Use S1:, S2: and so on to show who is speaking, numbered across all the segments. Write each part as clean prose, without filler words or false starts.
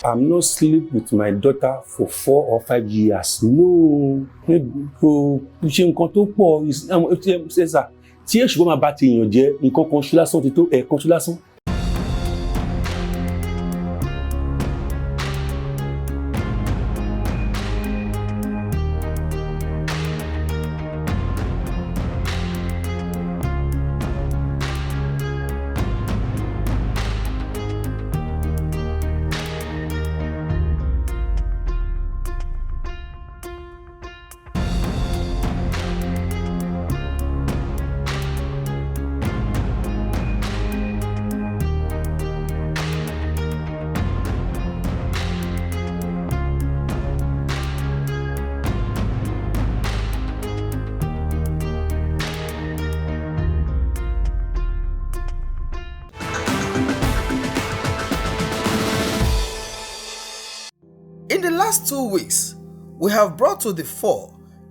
S1: I'm not sleep with my daughter for 4 or 5 years. No. Ṣe nǹkan tó pọ̀ ṣe sà tí èṣù bá máa bá ti èèyàn jẹ́ nǹkan kan ṣú lásán ti tó ẹ̀ẹ̀kan ṣú lásán.
S2: In the last 2 weeks, we have brought to the fore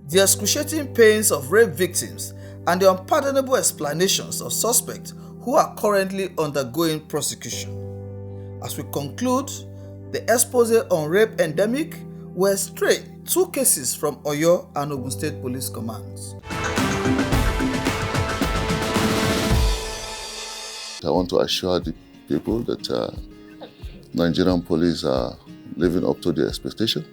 S2: the excruciating pains of rape victims and the unpardonable explanations of suspects who are currently undergoing prosecution. As we conclude the expose on rape endemic, we stray 2 cases from Oyo and Ogun State Police Commands.
S3: I want to assure the people that Nigerian police are living up to their expectation.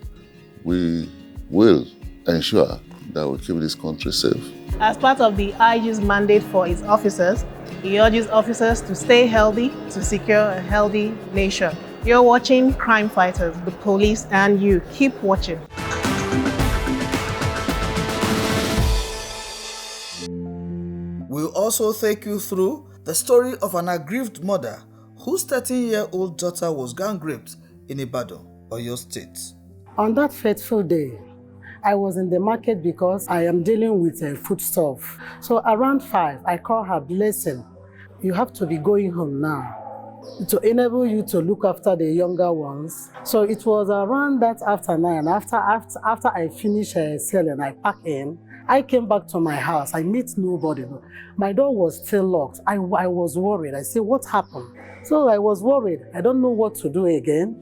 S3: We will ensure that we keep this country safe.
S4: As part of the IG's mandate for its officers, he urges officers to stay healthy to secure a healthy nation. You're watching Crime Fighters, the police and you. Keep watching.
S2: We'll also take you through the story of an aggrieved mother whose 13-year-old daughter was gang raped in Ibadan, Oyo State.
S5: On that fateful day, I was in the market because I am dealing with foodstuff. So around 5, I call her, "Blessing, you have to be going home now to enable you to look after the younger ones." So it was around that after 9, after I finished selling, I packed in. I came back to my house. I met nobody. My door was still locked. I was worried. I said, "What happened?" So I was worried. I don't know what to do again.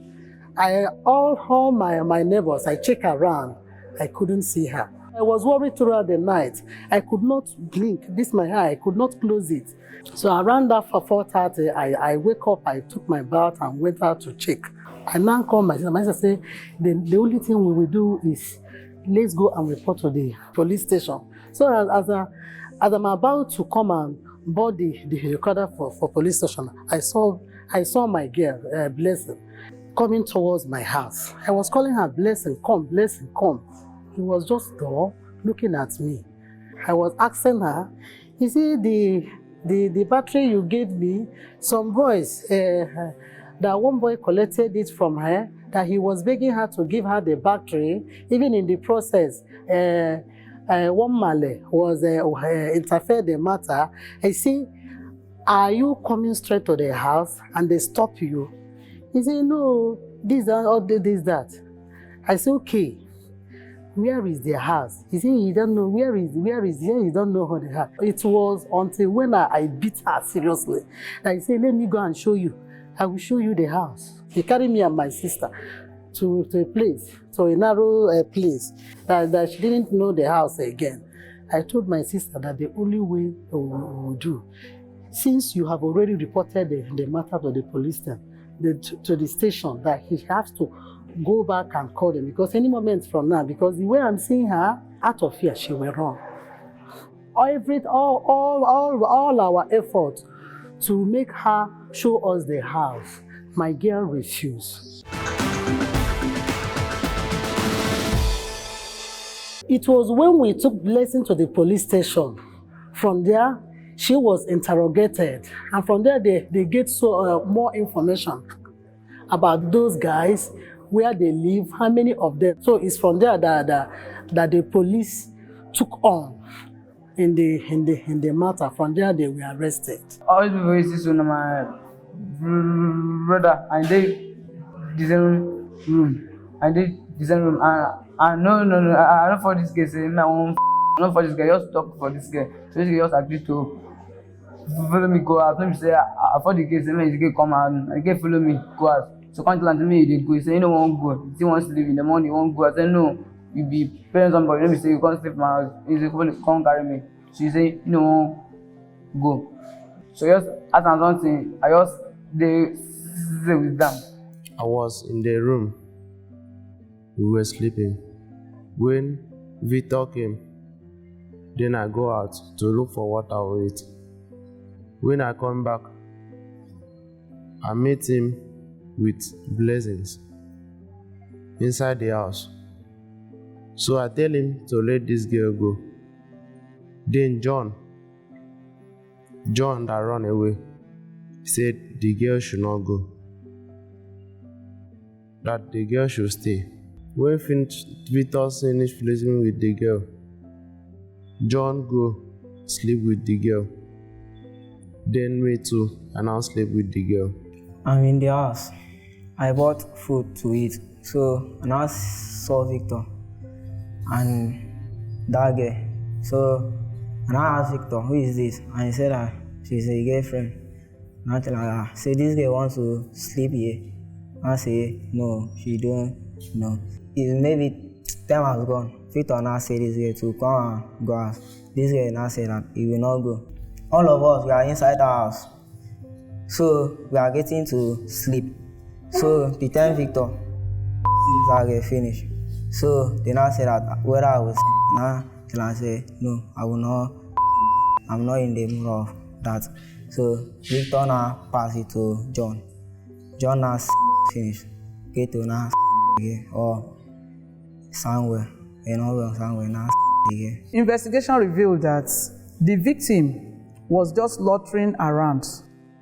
S5: All my neighbors, I check around. I couldn't see her. I was worried throughout the night. I could not blink. This my eye, I could not close it. So around that for 4:30, I wake up, I took my bath and went out to check. I now call my sister. My sister said, the only thing we will do is let's go and report to the police station. So as I'm about to come and board the recorder for police station, I saw my girl, Blessing, coming towards my house. I was calling her, "Blessing, come, Blessing, come." He was just there looking at me. I was asking her, "You see the battery you gave me, some boys, that one boy collected it from her, that he was begging her to give her the battery. Even in the process, one Male was interfered the matter. I see, are you coming straight to the house and they stop you?" He said, "No, this, that." I said, "Okay, where is their house?" He said, "You don't know where is there, you don't know how they have." It was until when I beat her seriously that he said, "Let me go and show you. I will show you the house." He carried me and my sister to a place, to a narrow place that she didn't know the house again. I told my sister that the only way we will do, since you have already reported the matter to the police to the station, that he has to go back and call them, because any moment from now, because the way I'm seeing her, out of fear, she will run. All our efforts to make her show us the house, my girl refused. It was when we took Blessing to the police station. From there, she was interrogated, and from there they get more information about those guys, where they live, how many of them. So it's from there that the police took on in the matter. From there they were arrested.
S6: I always be very soon my brother, and they design room, and no, I don't for this guy. Say not for this guy. Just talk for this guy. So this guy just agreed to follow me go out. Let me say I for the case. Let me come out. And the guy follow me go out. So can't tell me they go. He say, you don't want go. He wants to sleep in the morning, you won't go. I said, no, you be parents somebody. Let me say, you can't sleep in my house. He say, come carry me. She say, you don't want go. So just as I'm something, I just they stay with them.
S7: I was in the room. We were sleeping. When Victor came, then I go out to look for what I will eat. When I come back, I meet him with blessings inside the house. So I tell him to let this girl go. Then John that ran away, said the girl should not go, that the girl should stay. When Victor finished flirting with the girl, John go sleep with the girl. Then me too, and I'll sleep with the girl.
S8: I'm in the house. I bought food to eat. So and I saw Victor and that girl. So and I asked Victor, who is this? And he said that she's a girlfriend. And I tell her, say this girl wants to sleep here. I say, no, she don't know. Maybe time has gone. Victor now say this girl to come and go out. This girl now say that he will not go. All of us, we are inside the house. So we are getting to sleep. So the time Victor sees that girl finish. So they now say that whether I will now till I say no, I will not. I'm not in the mood of that. So Victor now pass it to John. John now finish. Get to now again or somewhere. Somewhere now again.
S9: Investigation revealed that the victim was just loitering around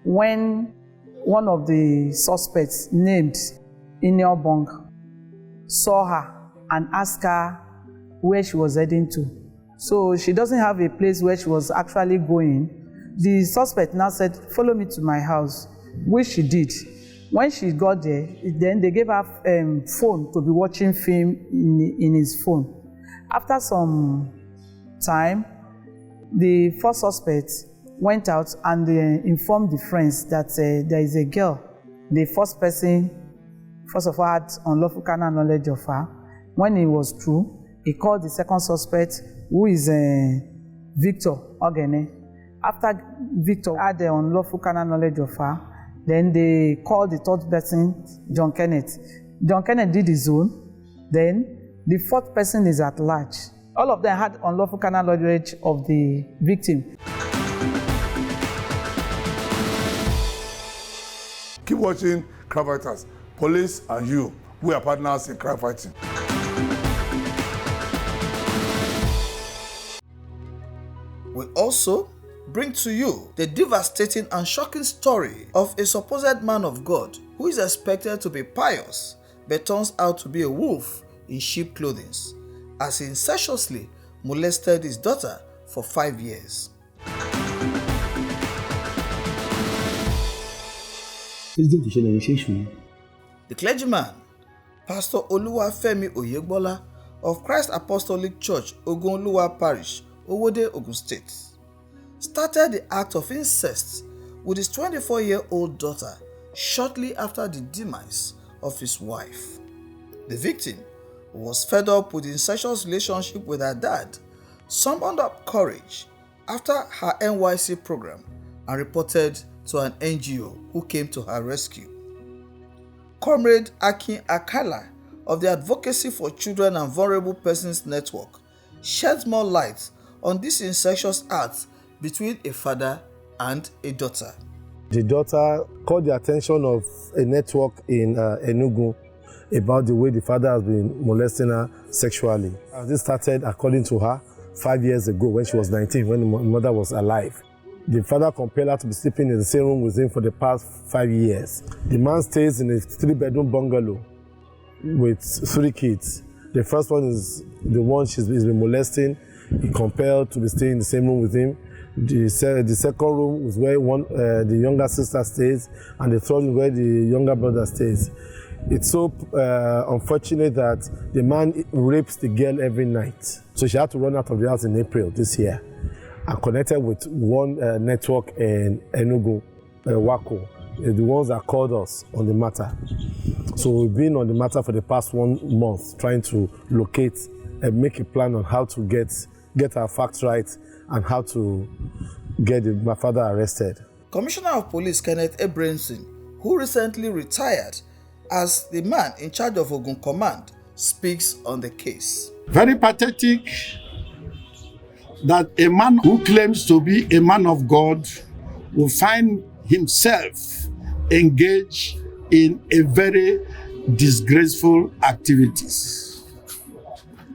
S9: when one of the suspects named Ineobong saw her and asked her where she was heading to. So she doesn't have a place where she was actually going. The suspect now said, follow me to my house, which she did. When she got there, then they gave her phone to be watching film in his phone. After some time, the first suspect went out and informed the friends that there is a girl. The first person, first of all, had unlawful carnal knowledge of her. When it was true, he called the second suspect, who is Victor Ogene. After Victor had the unlawful carnal knowledge of her, then they called the third person, John Kenneth. John Kenneth did his own. Then the fourth person is at large. All of them had unlawful carnal knowledge of the victim.
S10: Keep watching CrimeFighters. Police and you, we are partners in crime fighting.
S2: We also bring to you the devastating and shocking story of a supposed man of God who is expected to be pious but turns out to be a wolf in sheep clothing as he incestuously molested his daughter for 5 years. The clergyman, Pastor Oluwafemi Oyegbola of Christ Apostolic Church, Ogunoluwa Parish, Owode, Ogun State, started the act of incest with his 24-year-old daughter shortly after the demise of his wife. The victim, who was fed up with the incestuous relationship with her dad, summoned up courage after her NYC program and reported to an NGO who came to her rescue. Comrade Akin Akala of the Advocacy for Children and Vulnerable Persons Network sheds more light on this incestuous act between a father and a daughter.
S11: The daughter caught the attention of a network in Enugu about the way the father has been molesting her sexually. This started, according to her, 5 years ago when she was 19, when the mother was alive. The father compelled her to be sleeping in the same room with him for the past 5 years. The man stays in a 3-bedroom bungalow with 3 kids. The first one is the one he's been molesting. He compelled to be staying in the same room with him. The second room is where the younger sister stays, and the third is where the younger brother stays. It's so unfortunate that the man rapes the girl every night. So she had to run out of the house in April this year and connected with one network in Enugu, Wako. the ones that called us on the matter. So we've been on the matter for the past 1 month, trying to locate and make a plan on how to get our facts right and how to get my father arrested.
S2: Commissioner of Police Kenneth Abramson, who recently retired as the man in charge of Ogun Command, speaks on the case.
S12: Very pathetic that a man who claims to be a man of God will find himself engaged in a very disgraceful activities.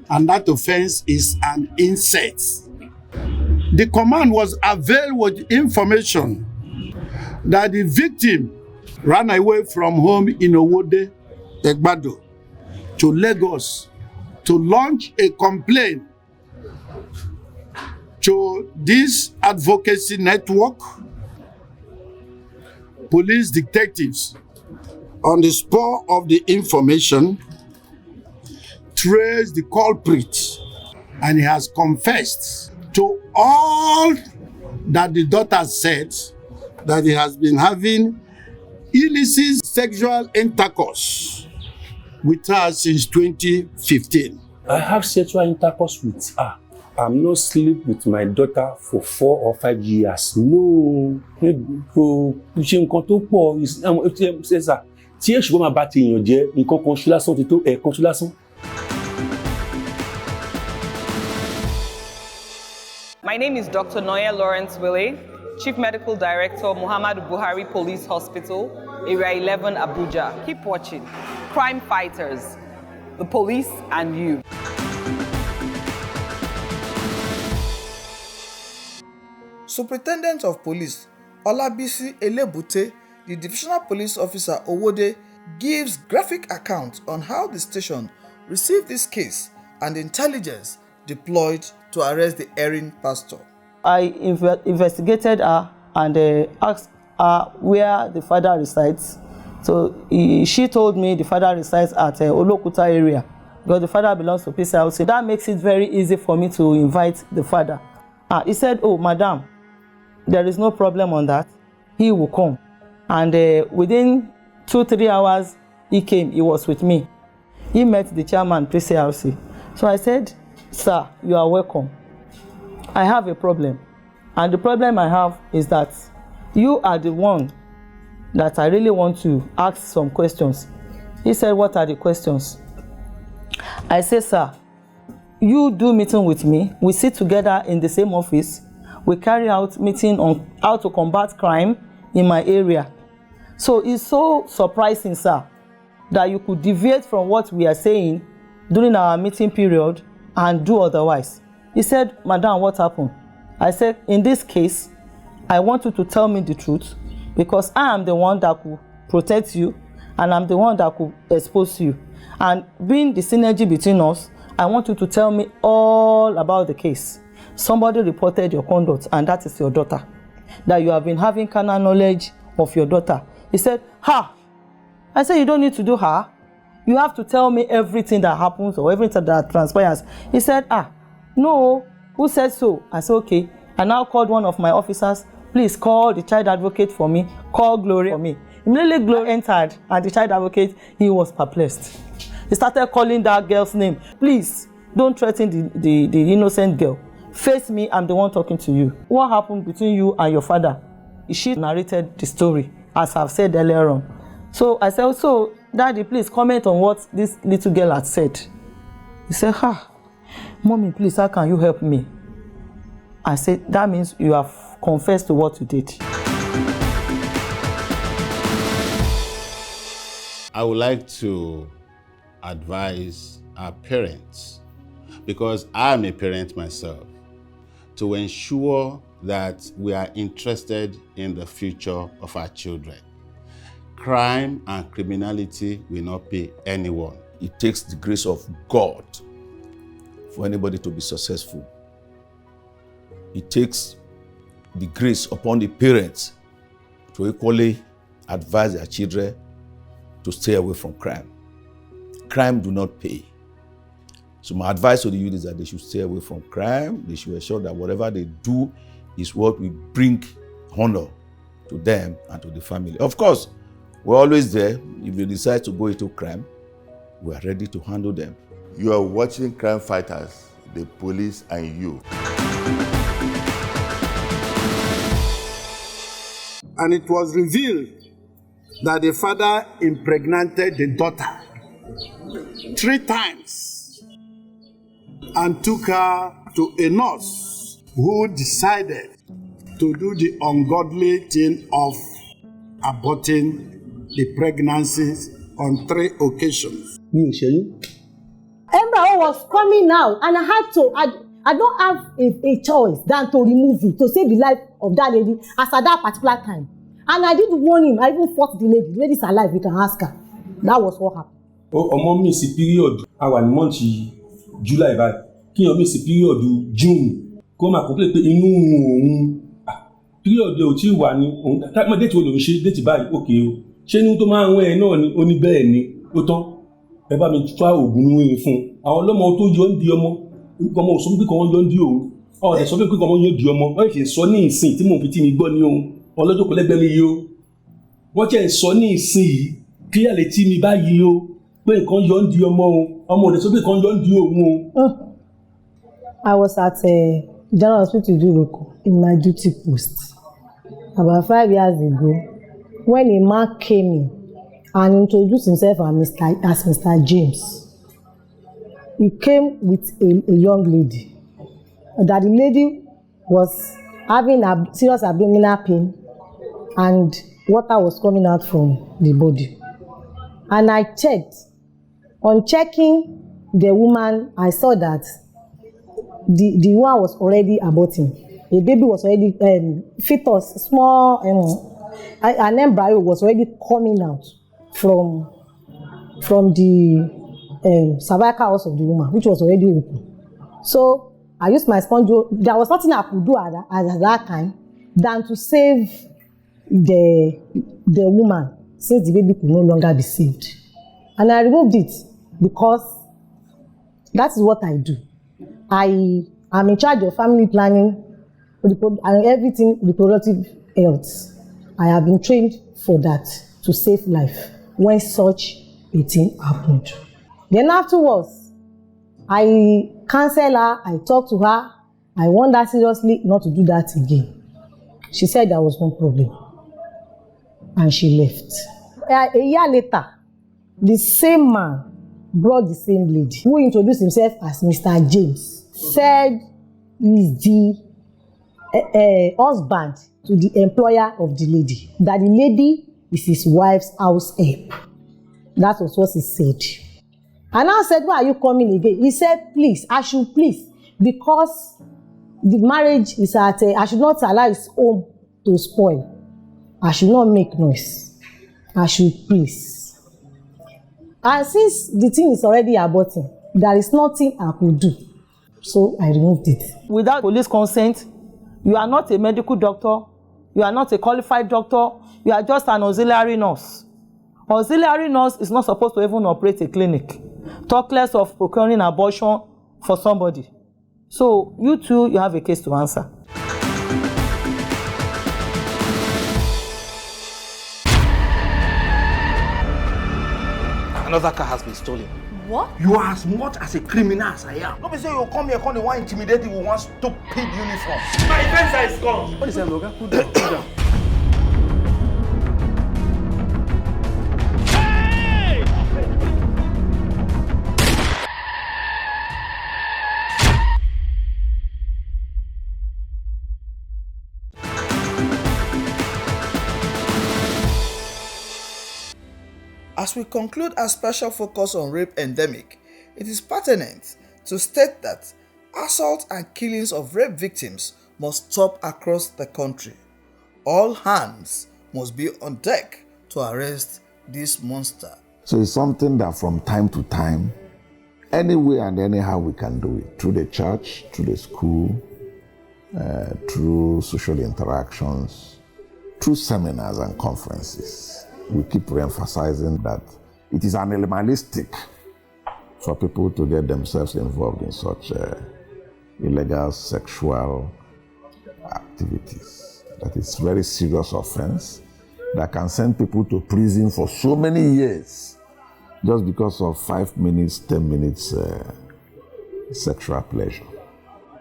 S12: And that offense is an incest. The command was availed with information that the victim ran away from home in Owode, Egbado, to Lagos to launch a complaint to this advocacy network. Police detectives, on the spur of the information, traced the culprit, and he has confessed to all that the daughter said, that he has been having illicit sexual intercourse with her since 2015.
S1: I have sexual intercourse with her. I'm not sleep with my daughter for 4 or 5 years. No. Ṣe nǹkan tó pọ̀ ṣe sà tí èṣù bá máa bá ti èèyàn jẹ́ nǹkan kan ṣú lásán ti tó ẹ̀ẹ̀kan ṣú lásán.
S13: My name is Dr. Noya Lawrence Wille, Chief Medical Director, Muhammadu Buhari Police Hospital, Area 11, Abuja. Keep watching. Crime Fighters, the police and you.
S2: Superintendent of Police Olabisi Elebute, the Divisional Police Officer Owode, gives graphic account on how the station received this case and the intelligence deployed to arrest the erring pastor.
S14: I investigated her and asked her where the father resides. So she told me the father resides at Olokuta area because the father belongs to PCLC. That makes it very easy for me to invite the father. He said, "Oh, madam, there is no problem on that. He will come." And within 2-3 hours, he came. He was with me. He met the chairman, PCLC. So I said, "Sir, you are welcome. I have a problem. And the problem I have is that you are the one that I really want to ask some questions." He said, "What are the questions?" I said, "Sir, you do meeting with me. We sit together in the same office. We carry out meeting on how to combat crime in my area. So it's so surprising, sir, that you could deviate from what we are saying during our meeting period and do otherwise." He said, "Madam, what happened?" I said, "In this case, I want you to tell me the truth because I am the one that could protect you and I'm the one that could expose you. And being the synergy between us, I want you to tell me all about the case. Somebody reported your conduct and that is your daughter. That you have been having carnal knowledge of your daughter." He said, "Ha!" I said, "You don't need to do her. You have to tell me everything that happens or everything that transpires." He said, "No, who said so?" I said, "Okay." I now called one of my officers, "Please call the child advocate for me, call Glory for me." Immediately Glory entered and the child advocate, he was perplexed. He started calling that girl's name. "Please, don't threaten the innocent girl. Face me, I'm the one talking to you. What happened between you and your father?" She narrated the story, as I've said earlier on. So I said, "So, Daddy, please comment on what this little girl had said." He said, "Mommy, please, how can you help me?" I said, "That means you have confessed to what you did."
S15: I would like to advise our parents, because I'm a parent myself, to ensure that we are interested in the future of our children. Crime and criminality will not pay anyone.
S1: It takes the grace of God for anybody to be successful. It takes the grace upon the parents to equally advise their children to stay away from crime. Crime do not pay. So my advice to the youth is that they should stay away from crime. They should ensure that whatever they do is what will bring honor
S16: to them and to the family. Of course, we're always there. If they decide to go into crime, we are ready to handle them.
S3: You are watching Crime Fighters, the police and you.
S12: And it was revealed that the father impregnated the daughter 3 times and took her to a nurse who decided to do the ungodly thing of aborting the pregnancies on 3 occasions.
S17: Embryo was coming out, and I had to, I don't have a choice than to remove it, to save the life of that lady as at that particular time. And I did warn him, I even fought the lady. The lady's alive, we can ask her. That was what happened.
S1: Ọmọ mi sí period our month July báyìí kí ọmọ mi sí period June kó máa complain pé inú òun period ò tí wà ní òun táìmọ̀ déètì wo lòun ṣe déètì báyìí òkè o ṣé inú tó máa ń wọ́n ẹ̀ náà ni ó ní bẹ́ẹ̀ ni ó tán ẹ bá mi fa oògùn níwèé fún un àwọn ọlọ́mọ tó yọ ń di ọmọ ọmọ òsùn pé kàn wọ́n yọ ń di òun ọ̀rẹ́ sọ pé kàn wọ́n yọ ń di ọmọ wọ́n ṣe sọ ní ìsìn tí mò ń fi tí mi gbọ́ ní ohun ọlọ́jọ́ kò lẹ́gbẹ́ mi yìí o wọ́n ṣe sọ ní ìsìn yìí kí ẹ lè tí mi báyìí o pé nǹkan yọ ń di ọmọ o ọmọ òde sọ pé nǹkan yọ ń di òun o.
S17: I was at General Hospital Duroko in my duty post about 5 years ago when a man came in and introduced himself as Mr. James. He came with a young lady. That the lady was having a serious abdominal pain and water was coming out from the body. And I checked. On checking the woman, I saw that the woman was already aborting. The baby was already, fetus, small, an embryo was already coming out from the cervical house of the woman, which was already open. So I used my sponge. There was nothing I could do at that time than to save the woman, since the baby could no longer be saved. And I removed it because that is what I do. I am in charge of family planning and everything reproductive health. I have been trained for that, to save life when such a thing happened. Then afterwards, I counsel her, I talk to her, I warned her seriously not to do that again. She said there was no problem, and she left. A year later, the same man brought the same lady who introduced himself as Mr. James, said he's the husband to the employer of the lady, that the lady is his wife's house help. That was what he said. And I said, why are you coming again? He said, please, I should please, because the marriage is at I should not allow his home to spoil. I should not make noise. I should please. And since the thing is already aborting, there is nothing I could do. So I removed it.
S14: Without police consent, you are not a medical doctor, you are not a qualified doctor, you are just an auxiliary nurse. Auxiliary nurse is not supposed to even operate a clinic. Talk less of procuring abortion for somebody. So you too, you have a case to answer.
S18: Another car has been stolen.
S19: What?
S18: You are as much as a criminal as I am. Don't be say you come here, come the one intimidating with one stupid uniform. My fence is gone. What is that, Logan? Cool down, cool down.
S2: As we conclude our special focus on rape endemic, it is pertinent to state that assault and killings of rape victims must stop across the country. All hands must be on deck to arrest this monster.
S20: So it's something that from time to time, any way and anyhow we can do it, through the church, through the school, through social interactions, through seminars and conferences. We keep re-emphasizing that it is animalistic for people to get themselves involved in such illegal sexual activities. that is very serious offense that can send people to prison for so many years just because of 5 minutes, 10 minutes sexual pleasure.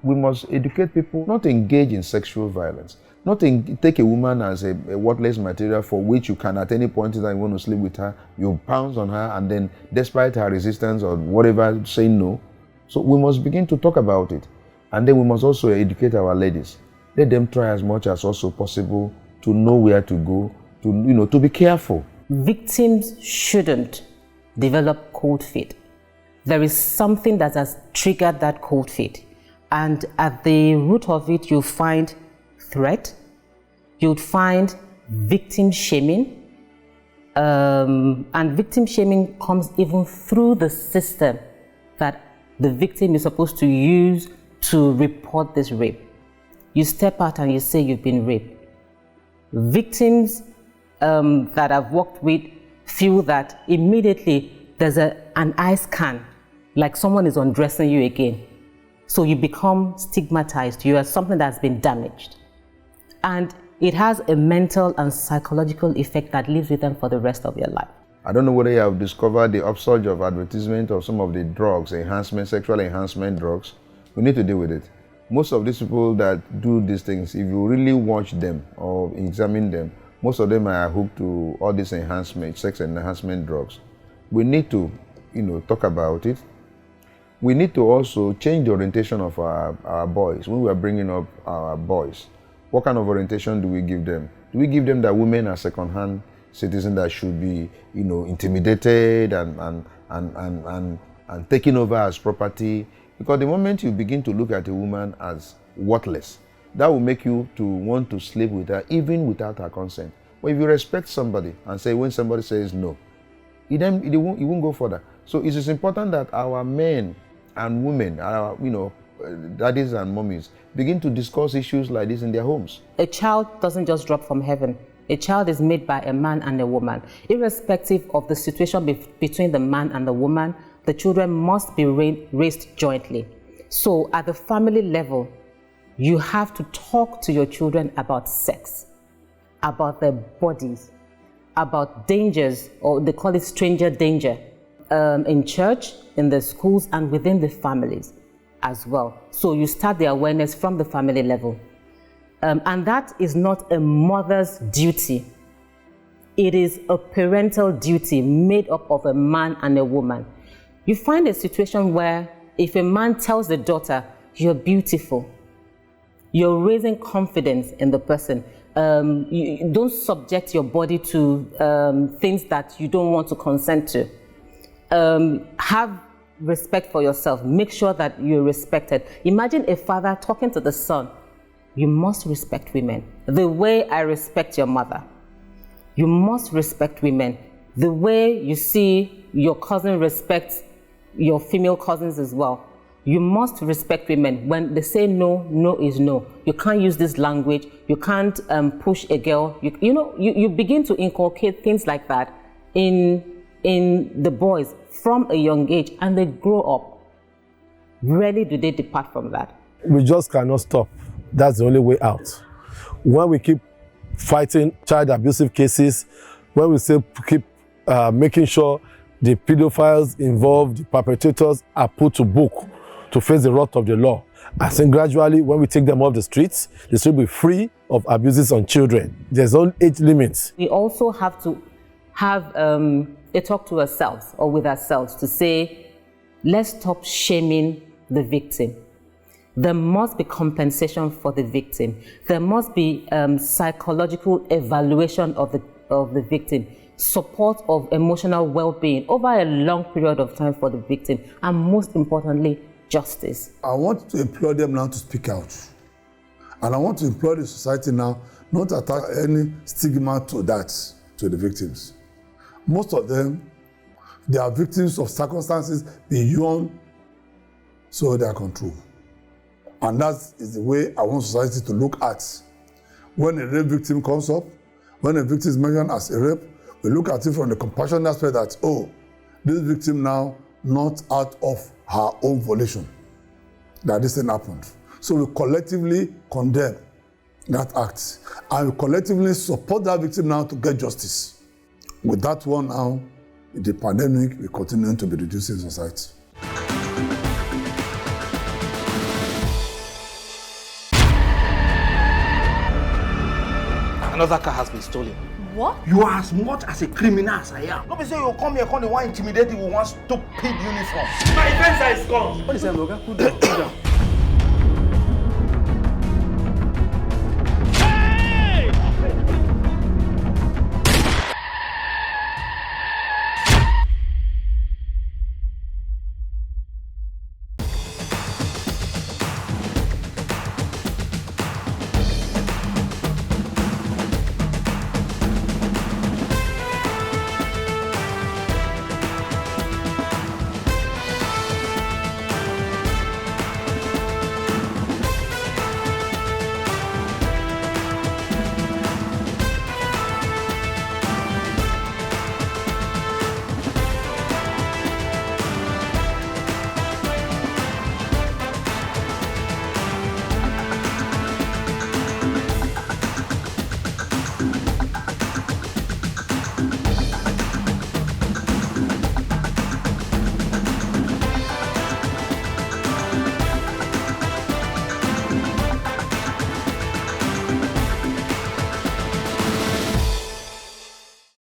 S19: We must educate people not to engage in sexual violence, not to take a woman as a worthless material for which you can at any point in time you want to sleep with her, you pounce on her, and then despite her resistance or whatever, say no. So we must begin to talk about it. And then we must also educate our ladies. Let them try as much as also possible to know where to go, to be careful.
S21: Victims shouldn't develop cold feet. There is something that has triggered that cold feet. And at the root of it, you'll find threat, you'll find victim shaming, and victim shaming comes even through the system that the victim is supposed to use to report this rape. You step out and you say you've been raped. Victims that I've worked with feel that immediately there's an eye scan, like someone is undressing you again. So you become stigmatized. You are something that's been damaged. And it has a mental and psychological effect that lives with them for the rest of your life.
S19: I don't know whether you have discovered the upsurge of advertisement of some of the drugs, sexual enhancement drugs. We need to deal with it. Most of these people that do these things, if you really watch them or examine them, most of them are hooked to all these sex enhancement drugs. We need to, talk about it. We need to also change the orientation of our boys. When we are bringing up our boys, what kind of orientation do we give them? Do we give them that women are second-hand citizens that should be, intimidated and taken over as property? Because the moment you begin to look at a woman as worthless, that will make you to want to sleep with her even without her consent. But if you respect somebody and say when somebody says no, it won't go further. So it is important that our men and women, our daddies and mommies, begin to discuss issues like this in their homes.
S21: A child doesn't just drop from heaven. A child is made by a man and a woman. Irrespective of the situation between the man and the woman, the children must be raised jointly. So at the family level, you have to talk to your children about sex, about their bodies, about dangers, or they call it stranger danger, in church, in the schools, and within the families as well. So you start the awareness from the family level. And that is not a mother's duty. It is a parental duty made up of a man and a woman. You find a situation where if a man tells the daughter, you're beautiful, you're raising confidence in the person. You don't subject your body to things that you don't want to consent to. Have respect for yourself. Make sure that you're respected. Imagine a father talking to the son. You must respect women the way I respect your mother. You must respect women the way you see your cousin respects your female cousins as well. You must respect women. When they say no, no is no. You can't use this language. You can't push a girl. You begin to inculcate things like that in the boys from a young age, and they grow up. Rarely do they depart from that.
S11: We just cannot stop. That's the only way out. When we keep fighting child abusive cases, when we say keep making sure the pedophiles involved, the perpetrators are put to book to face the wrath of the law. I think gradually when we take them off the streets, they should be free of abuses on children. There's no age limits.
S21: We also have to have a talk to ourselves or with ourselves to say, let's stop shaming the victim. There must be compensation for the victim. There must be psychological evaluation of the victim, support of emotional well-being over a long period of time for the victim, and most importantly, justice.
S10: I want to implore them now to speak out. And I want to implore the society now not to attach any stigma to that, to the victims. Most of them, they are victims of circumstances beyond their control. And that is the way I want society to look at. When a rape victim comes up, when a victim is mentioned as a rape, we look at it from the compassion aspect that, this victim now not out of her own volition that this thing happened. So we collectively condemn that act and collectively support that victim now to get justice. With that one now, the pandemic will continue to be reduced in society.
S18: Another car has been stolen.
S4: What?
S18: You are as much as a criminal as I am. Nobody say you come here, come the one intimidate you with one stupid uniform. My fence is gone. What is that, Loga? Cool down, cool down.